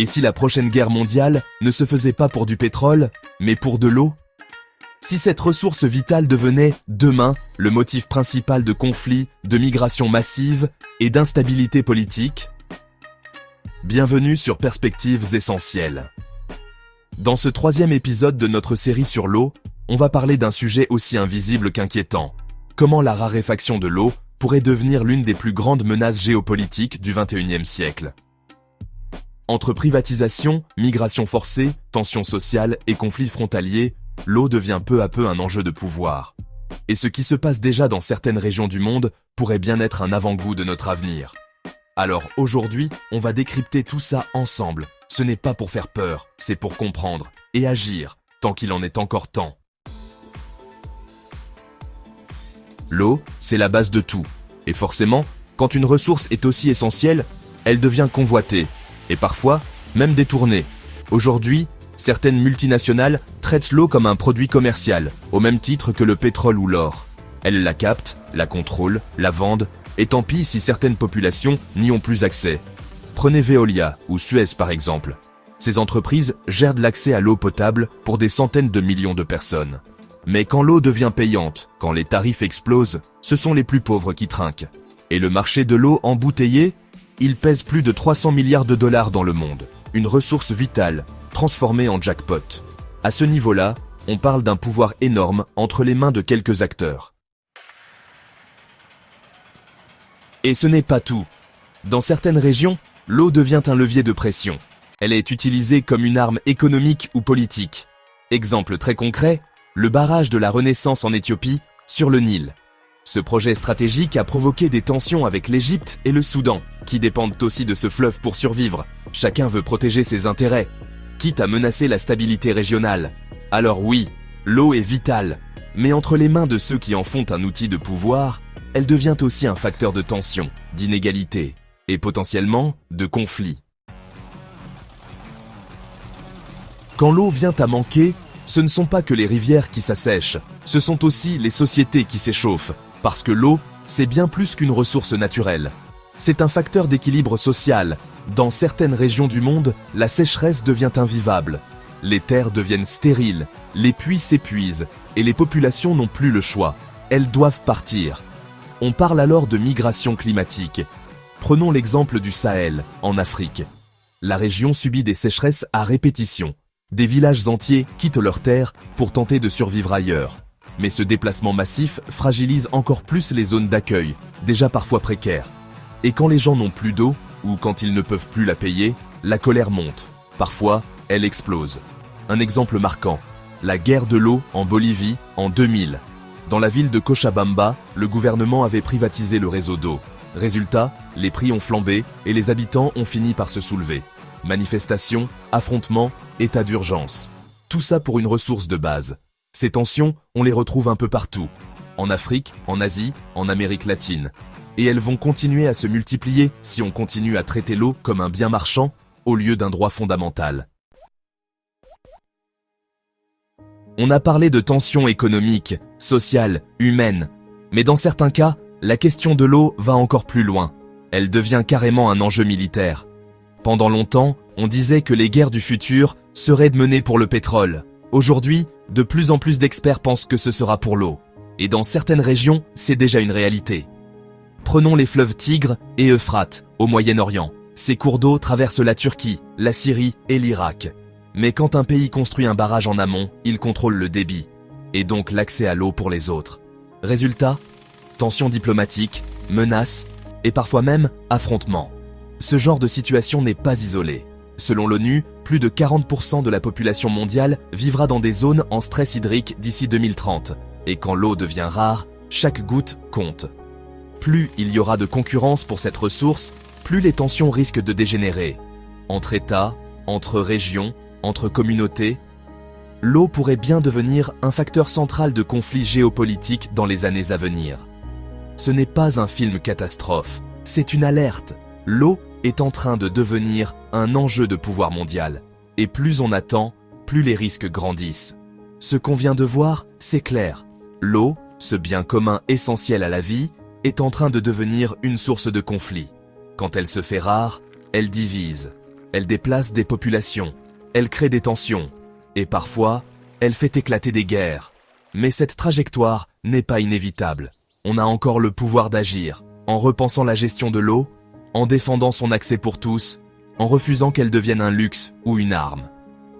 Et si la prochaine guerre mondiale ne se faisait pas pour du pétrole, mais pour de l'eau? Si cette ressource vitale devenait, demain, le motif principal de conflits, de migration massive et d'instabilité politique? Bienvenue sur Perspectives Essentielles. Dans ce 3e épisode de notre série sur l'eau, on va parler d'un sujet aussi invisible qu'inquiétant. Comment la raréfaction de l'eau pourrait devenir l'une des plus grandes menaces géopolitiques du XXIe siècle. Entre privatisation, migration forcée, tensions sociales et conflits frontaliers, l'eau devient peu à peu un enjeu de pouvoir. Et ce qui se passe déjà dans certaines régions du monde pourrait bien être un avant-goût de notre avenir. Alors aujourd'hui, on va décrypter tout ça ensemble. Ce n'est pas pour faire peur, c'est pour comprendre et agir, tant qu'il en est encore temps. L'eau, c'est la base de tout. Et forcément, quand une ressource est aussi essentielle, elle devient convoitée. Et parfois, même détournée. Aujourd'hui, certaines multinationales traitent l'eau comme un produit commercial, au même titre que le pétrole ou l'or. Elles la captent, la contrôlent, la vendent, et tant pis si certaines populations n'y ont plus accès. Prenez Veolia ou Suez par exemple. Ces entreprises gèrent de l'accès à l'eau potable pour des centaines de millions de personnes. Mais quand l'eau devient payante, quand les tarifs explosent, ce sont les plus pauvres qui trinquent. Et le marché de l'eau embouteillée, il pèse plus de 300 milliards de dollars dans le monde. Une ressource vitale, transformée en jackpot. À ce niveau-là, on parle d'un pouvoir énorme entre les mains de quelques acteurs. Et ce n'est pas tout. Dans certaines régions, l'eau devient un levier de pression. Elle est utilisée comme une arme économique ou politique. Exemple très concret, le barrage de la Renaissance en Éthiopie, sur le Nil. Ce projet stratégique a provoqué des tensions avec l'Égypte et le Soudan, qui dépendent aussi de ce fleuve pour survivre. Chacun veut protéger ses intérêts, quitte à menacer la stabilité régionale. Alors oui, l'eau est vitale, mais entre les mains de ceux qui en font un outil de pouvoir, elle devient aussi un facteur de tension, d'inégalité et potentiellement de conflit. Quand l'eau vient à manquer, ce ne sont pas que les rivières qui s'assèchent, ce sont aussi les sociétés qui s'échauffent, parce que l'eau, c'est bien plus qu'une ressource naturelle. C'est un facteur d'équilibre social. Dans certaines régions du monde, la sécheresse devient invivable. Les terres deviennent stériles, les puits s'épuisent, et les populations n'ont plus le choix. Elles doivent partir. On parle alors de migration climatique. Prenons l'exemple du Sahel, en Afrique. La région subit des sécheresses à répétition. Des villages entiers quittent leurs terres pour tenter de survivre ailleurs. Mais ce déplacement massif fragilise encore plus les zones d'accueil, déjà parfois précaires. Et quand les gens n'ont plus d'eau, ou quand ils ne peuvent plus la payer, la colère monte. Parfois, elle explose. Un exemple marquant, la guerre de l'eau en Bolivie en 2000. Dans la ville de Cochabamba, le gouvernement avait privatisé le réseau d'eau. Résultat, les prix ont flambé et les habitants ont fini par se soulever. Manifestations, affrontements, état d'urgence. Tout ça pour une ressource de base. Ces tensions, on les retrouve un peu partout. En Afrique, en Asie, en Amérique latine. Et elles vont continuer à se multiplier si on continue à traiter l'eau comme un bien marchand au lieu d'un droit fondamental. On a parlé de tensions économiques, sociales, humaines. Mais dans certains cas, la question de l'eau va encore plus loin. Elle devient carrément un enjeu militaire. Pendant longtemps, on disait que les guerres du futur seraient menées pour le pétrole. Aujourd'hui, de plus en plus d'experts pensent que ce sera pour l'eau. Et dans certaines régions, c'est déjà une réalité. Prenons les fleuves Tigre et Euphrate, au Moyen-Orient. Ces cours d'eau traversent la Turquie, la Syrie et l'Irak. Mais quand un pays construit un barrage en amont, il contrôle le débit, et donc l'accès à l'eau pour les autres. Résultat, tensions diplomatiques, menaces, et parfois même affrontements. Ce genre de situation n'est pas isolé. Selon l'ONU, plus de 40% de la population mondiale vivra dans des zones en stress hydrique d'ici 2030. Et quand l'eau devient rare, chaque goutte compte. Plus il y aura de concurrence pour cette ressource, plus les tensions risquent de dégénérer. Entre États, entre régions, entre communautés, l'eau pourrait bien devenir un facteur central de conflits géopolitiques dans les années à venir. Ce n'est pas un film catastrophe, c'est une alerte. L'eau est en train de devenir un enjeu de pouvoir mondial. Et plus on attend, plus les risques grandissent. Ce qu'on vient de voir, c'est clair. L'eau, ce bien commun essentiel à la vie, est en train de devenir une source de conflit. Quand elle se fait rare, elle divise. Elle déplace des populations, elle crée des tensions, et parfois, elle fait éclater des guerres. Mais cette trajectoire n'est pas inévitable. On a encore le pouvoir d'agir, en repensant la gestion de l'eau, en défendant son accès pour tous, en refusant qu'elle devienne un luxe ou une arme.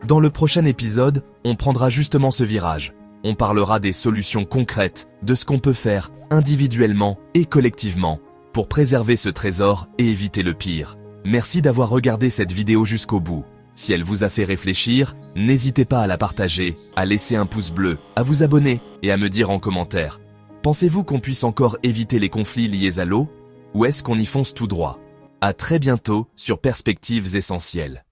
Dans le prochain épisode, on prendra justement ce virage. On parlera des solutions concrètes, de ce qu'on peut faire individuellement et collectivement pour préserver ce trésor et éviter le pire. Merci d'avoir regardé cette vidéo jusqu'au bout. Si elle vous a fait réfléchir, n'hésitez pas à la partager, à laisser un pouce bleu, à vous abonner et à me dire en commentaire. Pensez-vous qu'on puisse encore éviter les conflits liés à l'eau? Ou est-ce qu'on y fonce tout droit? À très bientôt sur Perspectives Essentielles.